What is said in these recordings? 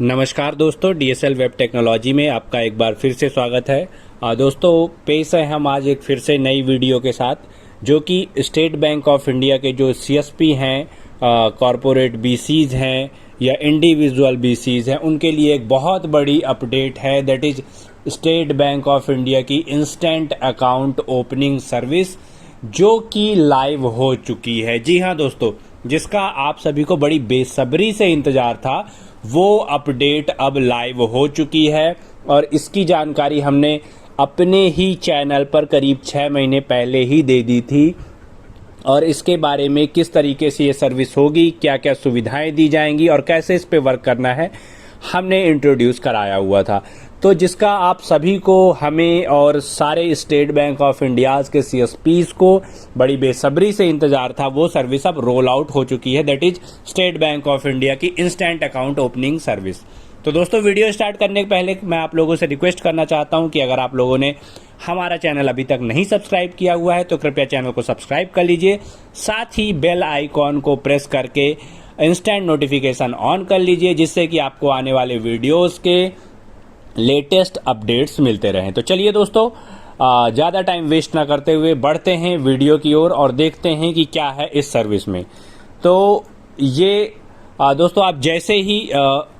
नमस्कार दोस्तों, DSL web technology में आपका एक बार फिर से स्वागत है। दोस्तों, पेश है हम आज एक फिर से नई वीडियो के साथ, जो कि स्टेट बैंक ऑफ इंडिया के जो सीएसपी हैं, कॉरपोरेट बीसीज हैं या इंडिविजुअल बीसीज हैं, उनके लिए एक बहुत बड़ी अपडेट है। That is state bank of India की इंस्टेंट अकाउंट ओपनिंग सर्विस, जो कि लाइव हो चुकी है। जी हाँ दोस्तों, जिसका आप सभी को बड़ी बेसब्री से इंतजार था, वो अपडेट अब लाइव हो चुकी है और इसकी जानकारी हमने अपने ही चैनल पर करीब 6 महीने पहले ही दे दी थी। और इसके बारे में किस तरीके से ये सर्विस होगी, क्या क्या सुविधाएं दी जाएंगी और कैसे इस पे वर्क करना है, हमने इंट्रोड्यूस कराया हुआ था। तो जिसका आप सभी को, हमें और सारे स्टेट बैंक ऑफ इंडिया के सीएसपीज को बड़ी बेसब्री से इंतजार था, वो सर्विस अब रोल आउट हो चुकी है। That is state bank of India की इंस्टेंट अकाउंट ओपनिंग सर्विस। तो दोस्तों, वीडियो स्टार्ट करने के पहले मैं आप लोगों से रिक्वेस्ट करना चाहता हूं कि अगर आप लोगों ने हमारा चैनल अभी तक नहीं सब्सक्राइब किया हुआ है तो कृपया चैनल को सब्सक्राइब कर लीजिए। साथ ही बेल आइकॉन को प्रेस करके इंस्टेंट नोटिफिकेशन ऑन कर लीजिए, जिससे कि आपको आने वाले वीडियोस के लेटेस्ट अपडेट्स मिलते रहें। तो चलिए दोस्तों, ज़्यादा टाइम वेस्ट ना करते हुए बढ़ते हैं वीडियो की ओर और देखते हैं कि क्या है इस सर्विस में। तो ये दोस्तों, आप जैसे ही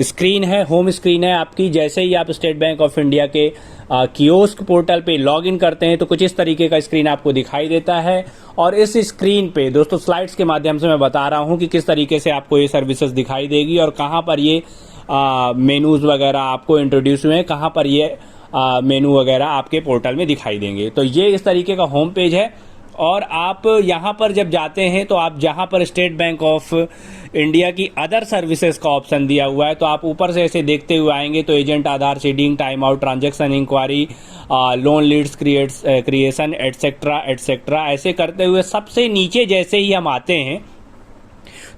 स्क्रीन है, होम स्क्रीन है आपकी, जैसे ही आप स्टेट बैंक ऑफ इंडिया के कियोस्क पोर्टल पे लॉगिन करते हैं तो कुछ इस तरीके का स्क्रीन आपको दिखाई देता है। और इस स्क्रीन पे दोस्तों, स्लाइड्स के माध्यम से मैं बता रहा हूं कि किस तरीके से आपको ये सर्विसेज दिखाई देगी और कहां पर ये मेनूज वगैरह आपको इंट्रोड्यूस हुए हैं, कहां पर ये मेनू वगैरह आपके पोर्टल में दिखाई देंगे। तो ये इस तरीके का होम पेज है और आप यहाँ पर जब जाते हैं तो आप जहाँ पर स्टेट बैंक ऑफ इंडिया की अदर सर्विसेज का ऑप्शन दिया हुआ है, तो आप ऊपर से ऐसे देखते हुए आएंगे तो agent Aadhaar seeding, time out, transaction enquiry, loan leads creation etcetera etcetera, ऐसे करते हुए सबसे नीचे जैसे ही हम आते हैं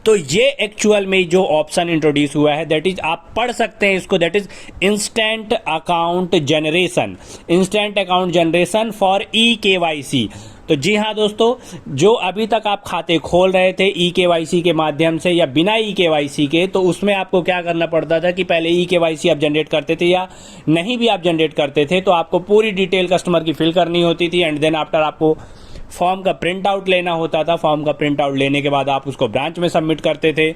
तो ये एक्चुअल में जो ऑप्शन इंट्रोड्यूस हुआ है, दैट इज आप पढ़ सकते हैं इसको, that is instant account generation, instant account generation for e-KYC. तो जी हाँ दोस्तों, जो अभी तक आप खाते खोल रहे थे ई-केवाईसी के माध्यम से या बिना ई-केवाईसी के, तो उसमें आपको क्या करना पड़ता था कि पहले ई-केवाईसी आप जनरेट करते थे या नहीं भी आप जनरेट करते थे तो आपको पूरी डिटेल कस्टमर की फिल करनी होती थी एंड देन आफ्टर आपको फॉर्म का प्रिंट आउट लेना होता था। फॉर्म का प्रिंट आउट लेने के बाद आप उसको ब्रांच में सबमिट करते थे।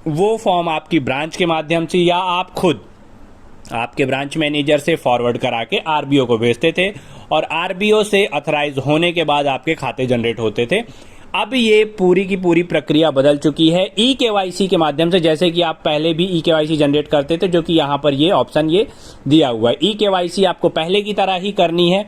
वो फॉर्म आपकी ब्रांच के माध्यम से या आप खुद आपके ब्रांच मैनेजर से फॉरवर्ड करा के आरबीओ को भेजते थे और आरबीओ से अथराइज होने के बाद आपके खाते जनरेट होते थे। अब ये पूरी की पूरी प्रक्रिया बदल चुकी है ई-केवाईसी के माध्यम से, जैसे कि आप पहले भी ई-केवाईसी जनरेट करते थे, जो कि यहाँ पर ये ऑप्शन ये दिया हुआ है। ई-केवाईसी आपको पहले की तरह ही करनी है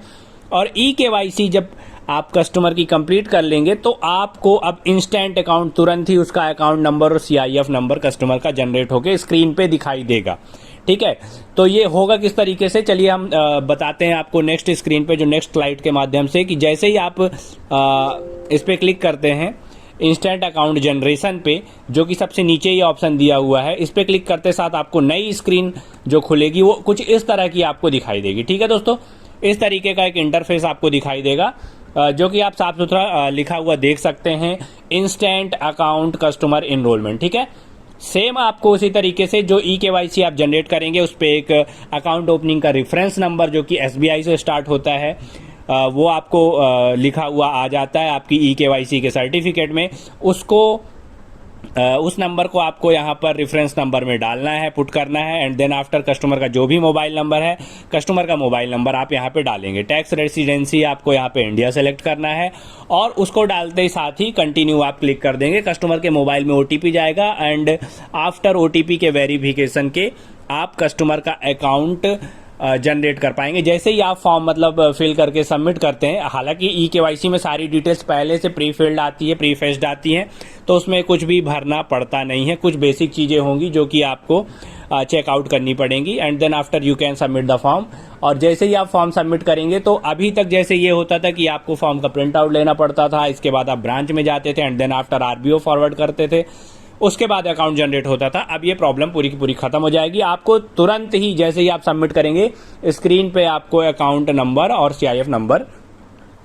और ई-केवाईसी जब आप कस्टमर की कंप्लीट कर लेंगे तो आपको अब इंस्टेंट अकाउंट तुरंत ही उसका अकाउंट नंबर और सीआईएफ नंबर कस्टमर का जनरेट होकर स्क्रीन पे दिखाई देगा। ठीक है, तो ये होगा किस तरीके से, चलिए हम बताते हैं आपको नेक्स्ट स्क्रीन पे, जो नेक्स्ट स्लाइड के माध्यम से, कि जैसे ही आप इस पे क्लिक करते हैं इंस्टेंट अकाउंट जनरेशन पे, जो कि सबसे नीचे ये ऑप्शन दिया हुआ है, इस पे क्लिक करते साथ आपको नई स्क्रीन जो खुलेगी वो कुछ इस तरह की आपको दिखाई देगी। ठीक है दोस्तों, इस तरीके का एक इंटरफेस आपको दिखाई देगा, जो कि आप साफ सुथरा लिखा हुआ देख सकते हैं, इंस्टेंट अकाउंट कस्टमर एनरोलमेंट। ठीक है, सेम आपको उसी तरीके से जो ई-केवाईसी आप जनरेट करेंगे उस पे एक अकाउंट ओपनिंग का रेफरेंस नंबर, जो कि एसबीआई से स्टार्ट होता है, वो आपको लिखा हुआ आ जाता है आपकी ई-केवाईसी के सर्टिफिकेट में। उसको उस नंबर को आपको यहाँ पर रेफरेंस नंबर में डालना है, पुट करना है एंड देन आफ्टर कस्टमर का जो भी मोबाइल नंबर है, कस्टमर का मोबाइल नंबर आप यहाँ पे डालेंगे। टैक्स रेसिडेंसी आपको यहाँ पे इंडिया सेलेक्ट करना है और उसको डालते ही साथ ही कंटिन्यू आप क्लिक कर देंगे। कस्टमर के मोबाइल में ओटीपी जाएगा एंड आफ्टर ओटीपी के वेरिफिकेशन के आप कस्टमर का अकाउंट जनरेट कर पाएंगे। जैसे ही आप फॉर्म फिल करके सबमिट करते हैं, हालांकि ई-केवाईसी में सारी डिटेल्स पहले से प्री फिल्ड आती है, प्री फेस्ड आती हैं, तो उसमें कुछ भी भरना पड़ता नहीं है। कुछ बेसिक चीज़ें होंगी जो कि आपको चेकआउट करनी पड़ेंगी and then after you can submit the form. और जैसे ही आप फॉर्म सबमिट करेंगे तो अभी तक जैसे ये होता था कि आपको फॉर्म का प्रिंट आउट लेना पड़ता था, इसके बाद आप ब्रांच में जाते थे एंड देन आफ्टर आरबीओ फॉरवर्ड करते थे, उसके बाद अकाउंट जनरेट होता था। अब ये प्रॉब्लम पूरी की पूरी खत्म हो जाएगी। आपको तुरंत ही जैसे ही आप सबमिट करेंगे स्क्रीन पे आपको अकाउंट नंबर और सीआईएफ नंबर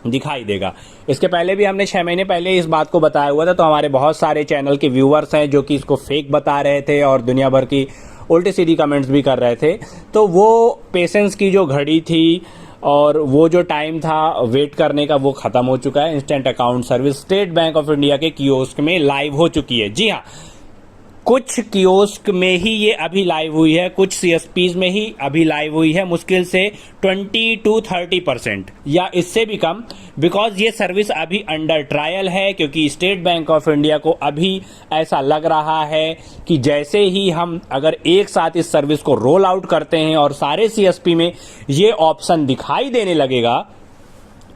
दिखाई देगा। इसके पहले भी हमने 6 महीने पहले इस बात को बताया हुआ था, तो हमारे बहुत सारे चैनल के व्यूअर्स हैं जो कि इसको फेक बता रहे थे और दुनिया भर की उल्टे सीधी कमेंट्स भी कर रहे थे। तो वो पेशेंस की जो घड़ी थी और वो जो टाइम था वेट करने का, वो खत्म हो चुका है। Instant account service state bank of India के कियोस्क में लाइव हो चुकी है। जी हाँ, कुछ कियोस्क में ही ये अभी लाइव हुई है, कुछ सीएसपीज में ही अभी लाइव हुई है, मुश्किल से 20 to 30% या इससे भी कम, बिकॉज ये सर्विस अभी अंडर ट्रायल है। क्योंकि स्टेट बैंक ऑफ इंडिया को अभी ऐसा लग रहा है कि जैसे ही हम अगर एक साथ इस सर्विस को रोल आउट करते हैं और सारे सीएसपी में ये ऑप्शन दिखाई देने लगेगा,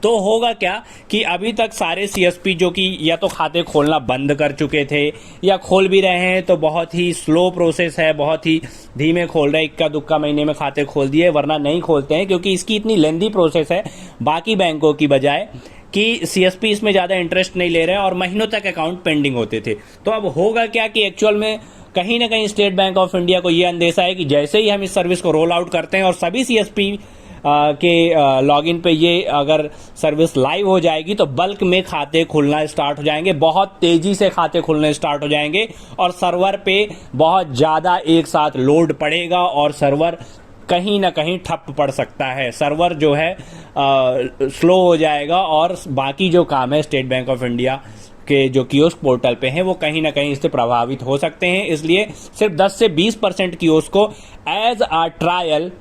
तो होगा क्या कि अभी तक सारे सीएसपी जो कि या तो खाते खोलना बंद कर चुके थे या खोल भी रहे हैं तो बहुत ही स्लो प्रोसेस है, बहुत ही धीमे खोल रहे हैं, इक्का दुक्का महीने में खाते खोल दिए, वरना नहीं खोलते हैं क्योंकि इसकी इतनी लेंदी प्रोसेस है बाकी बैंकों की बजाय कि सीएसपी इसमें ज़्यादा इंटरेस्ट नहीं ले रहे हैं और महीनों तक अकाउंट पेंडिंग होते थे। तो अब होगा क्या कि एक्चुअल में कहीं ना कहीं स्टेट बैंक ऑफ इंडिया को यह अंदेशा है कि जैसे ही हम इस सर्विस को रोल आउट करते हैं और सभी सीएसपी के लॉगिन पे ये अगर सर्विस लाइव हो जाएगी तो बल्क में खाते खुलना स्टार्ट हो जाएंगे, बहुत तेजी से खाते खुलने स्टार्ट हो जाएंगे और सर्वर पे बहुत ज़्यादा एक साथ लोड पड़ेगा और सर्वर कहीं ना कहीं ठप पड़ सकता है। सर्वर जो है स्लो हो जाएगा और बाकी जो काम है स्टेट बैंक ऑफ इंडिया के जो कियोस्क पोर्टल पे हैं वो कहीं ना कहीं इससे प्रभावित हो सकते हैं। इसलिए सिर्फ 10 से 20% कियोस्क को एज अ ट्रायल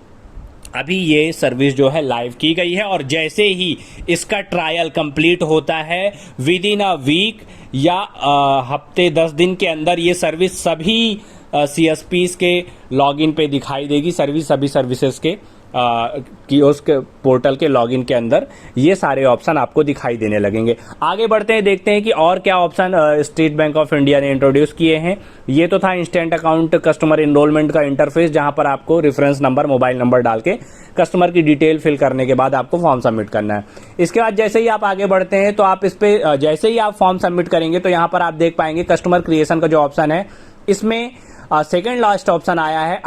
अभी ये सर्विस जो है लाइव की गई है और जैसे ही इसका ट्रायल कंप्लीट होता है विद इन अ वीक या हफ्ते 10 दिन के अंदर ये सर्विस सभी सीएसपीज के लॉगिन पे दिखाई देगी। सभी सर्विसेज के कियोस्क पोर्टल के लॉगिन के अंदर ये सारे ऑप्शन आपको दिखाई देने लगेंगे। आगे बढ़ते हैं, देखते हैं कि और क्या option state bank of India ने इंट्रोड्यूस किए हैं। ये तो था इंस्टेंट अकाउंट कस्टमर एनरोलमेंट का इंटरफेस, जहां पर आपको रेफरेंस नंबर, मोबाइल नंबर डाल के कस्टमर की डिटेल फिल करने के बाद आपको फॉर्म सबमिट करना है। इसके बाद जैसे ही आप आगे बढ़ते हैं तो आप इस पे जैसे ही आप फॉर्म सबमिट करेंगे तो यहाँ पर आप देख पाएंगे कस्टमर क्रिएशन का जो ऑप्शन है, इसमें सेकेंड लास्ट ऑप्शन आया है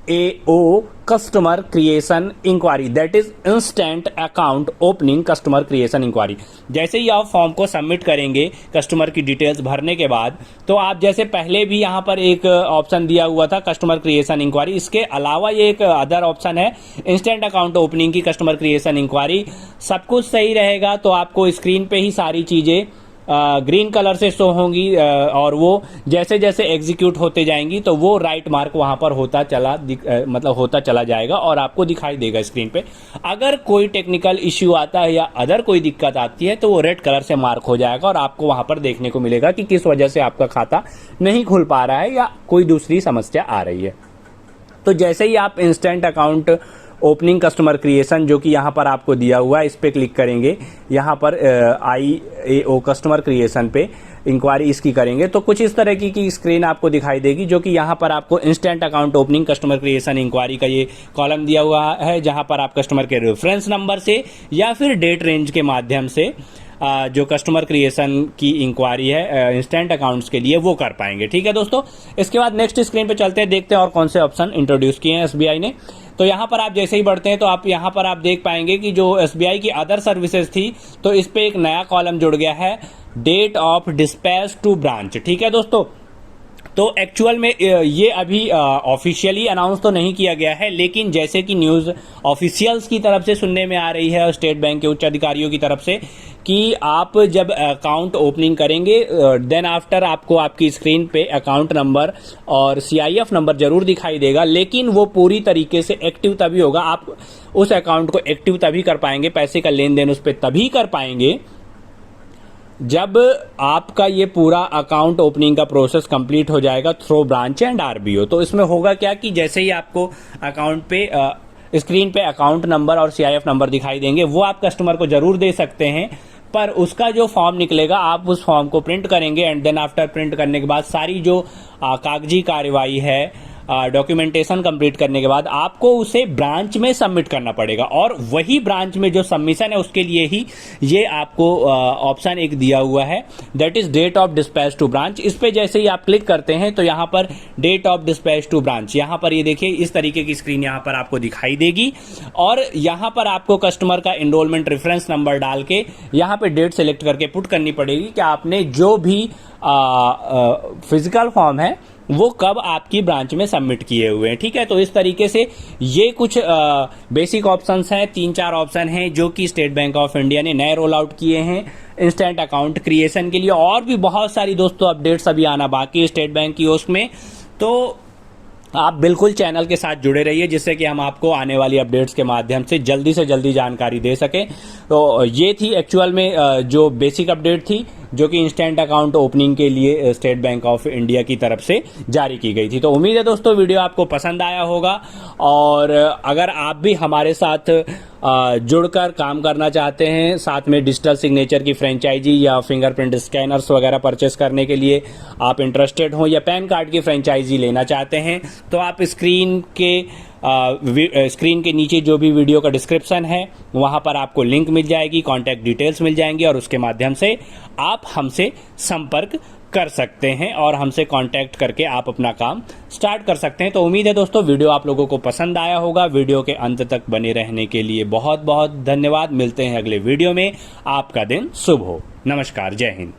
IAO customer creation inquiry, that is instant account opening customer creation inquiry. जैसे ही आप फॉर्म को सबमिट करेंगे कस्टमर की डिटेल्स भरने के बाद, तो आप जैसे पहले भी यहाँ पर एक ऑप्शन दिया हुआ था कस्टमर क्रिएशन इंक्वायरी, इसके अलावा ये एक अदर ऑप्शन है इंस्टेंट अकाउंट ओपनिंग की कस्टमर क्रिएशन इंक्वायरी। सब कुछ सही रहेगा तो आपको स्क्रीन पे ही सारी चीजें ग्रीन कलर से शो होंगी और वो जैसे जैसे एग्जीक्यूट होते जाएंगी तो वो राइट मार्क वहां पर होता चला जाएगा और आपको दिखाई देगा स्क्रीन पे। अगर कोई टेक्निकल इश्यू आता है या अदर कोई दिक्कत आती है तो वो रेड कलर से मार्क हो जाएगा और आपको वहां पर देखने को मिलेगा कि किस वजह से आपका खाता नहीं खुल पा रहा है या कोई दूसरी समस्या आ रही है। तो जैसे ही आप instant account opening customer creation जो कि यहाँ पर आपको दिया हुआ है इस पे क्लिक करेंगे, यहाँ पर IAO कस्टमर क्रिएशन पे इंक्वायरी इसकी करेंगे तो कुछ इस तरह की स्क्रीन आपको दिखाई देगी, जो कि यहाँ पर आपको instant account opening customer creation inquiry का ये कॉलम दिया हुआ है, जहाँ पर आप कस्टमर के रेफरेंस नंबर से या फिर डेट रेंज के माध्यम से जो कस्टमर क्रिएशन की इंक्वायरी है इंस्टेंट अकाउंट्स के लिए वो कर पाएंगे। ठीक है दोस्तों, इसके बाद नेक्स्ट स्क्रीन पे चलते हैं, देखते हैं और कौन से ऑप्शन इंट्रोड्यूस किए हैं एसबीआई ने। तो यहाँ पर आप जैसे ही बढ़ते हैं तो आप यहाँ पर आप देख पाएंगे कि जो एसबीआई की अदर सर्विसेज थी तो इस पे एक नया कॉलम जुड़ गया है, date of dispatch to branch. ठीक है दोस्तों, तो एक्चुअल में ये अभी ऑफिशियली अनाउंस तो नहीं किया गया है, लेकिन जैसे कि न्यूज़ ऑफिशियल्स की तरफ से सुनने में आ रही है स्टेट बैंक के उच्च अधिकारियों की तरफ से कि आप जब अकाउंट ओपनिंग करेंगे देन आफ्टर आपको आपकी स्क्रीन पे अकाउंट नंबर और CIF नंबर जरूर दिखाई देगा, लेकिन वो पूरी तरीके से एक्टिव तभी होगा, आप उस अकाउंट को एक्टिव तभी कर पाएंगे, पैसे का लेन देन उस पर तभी कर पाएंगे जब आपका ये पूरा अकाउंट ओपनिंग का प्रोसेस कंप्लीट हो जाएगा थ्रू ब्रांच एंड RBO। तो इसमें होगा क्या कि जैसे ही आपको अकाउंट पे स्क्रीन पे अकाउंट नंबर और CIF नंबर दिखाई देंगे वो आप कस्टमर को जरूर दे सकते हैं, पर उसका जो फॉर्म निकलेगा आप उस फॉर्म को प्रिंट करेंगे एंड देन आफ्टर प्रिंट करने के बाद सारी जो कागजी कार्यवाही है डॉक्यूमेंटेशन कंप्लीट करने के बाद आपको उसे ब्रांच में सबमिट करना पड़ेगा और वही ब्रांच में जो सबमिशन है उसके लिए ही ये आपको ऑप्शन एक दिया हुआ है, that is date of dispatch to branch. इस पे जैसे ही आप क्लिक करते हैं तो यहाँ पर date of dispatch to branch, यहाँ पर ये देखिए इस तरीके की स्क्रीन यहाँ पर आपको दिखाई देगी और यहाँ पर आपको कस्टमर का एनरोलमेंट रेफरेंस नंबर डाल के यहाँ पे डेट सेलेक्ट करके पुट करनी पड़ेगी कि आपने जो भी फिजिकल फॉर्म है वो कब आपकी ब्रांच में सबमिट किए हुए हैं। ठीक है, तो इस तरीके से ये कुछ बेसिक ऑप्शंस हैं, 3-4 ऑप्शन हैं जो कि स्टेट बैंक ऑफ इंडिया ने नए रोल आउट किए हैं इंस्टेंट अकाउंट क्रिएशन के लिए। और भी बहुत सारी दोस्तों अपडेट्स अभी आना बाकी है स्टेट बैंक की उसमें, तो आप बिल्कुल चैनल के साथ जुड़े रहिए जिससे कि हम आपको आने वाली अपडेट्स के माध्यम से जल्दी जानकारी दे सकें। तो ये थी एक्चुअल में जो बेसिक अपडेट थी जो कि इंस्टेंट अकाउंट ओपनिंग के लिए स्टेट बैंक ऑफ इंडिया की तरफ से जारी की गई थी। तो उम्मीद है दोस्तों वीडियो आपको पसंद आया होगा, और अगर आप भी हमारे साथ जुड़कर काम करना चाहते हैं, साथ में डिजिटल सिग्नेचर की फ्रेंचाइजी या फिंगरप्रिंट स्कैनर्स वगैरह परचेस करने के लिए आप इंटरेस्टेड हो, या पैन कार्ड की फ्रेंचाइजी लेना चाहते हैं, तो आप स्क्रीन के नीचे जो भी वीडियो का डिस्क्रिप्शन है वहां पर आपको लिंक मिल जाएगी, कॉन्टैक्ट डिटेल्स मिल जाएंगी, और उसके माध्यम से आप हमसे संपर्क कर सकते हैं और हमसे कांटेक्ट करके आप अपना काम स्टार्ट कर सकते हैं। तो उम्मीद है दोस्तों वीडियो आप लोगों को पसंद आया होगा। वीडियो के अंत तक बने रहने के लिए बहुत बहुत धन्यवाद। मिलते हैं अगले वीडियो में। आपका दिन शुभ हो। नमस्कार, जय हिंद।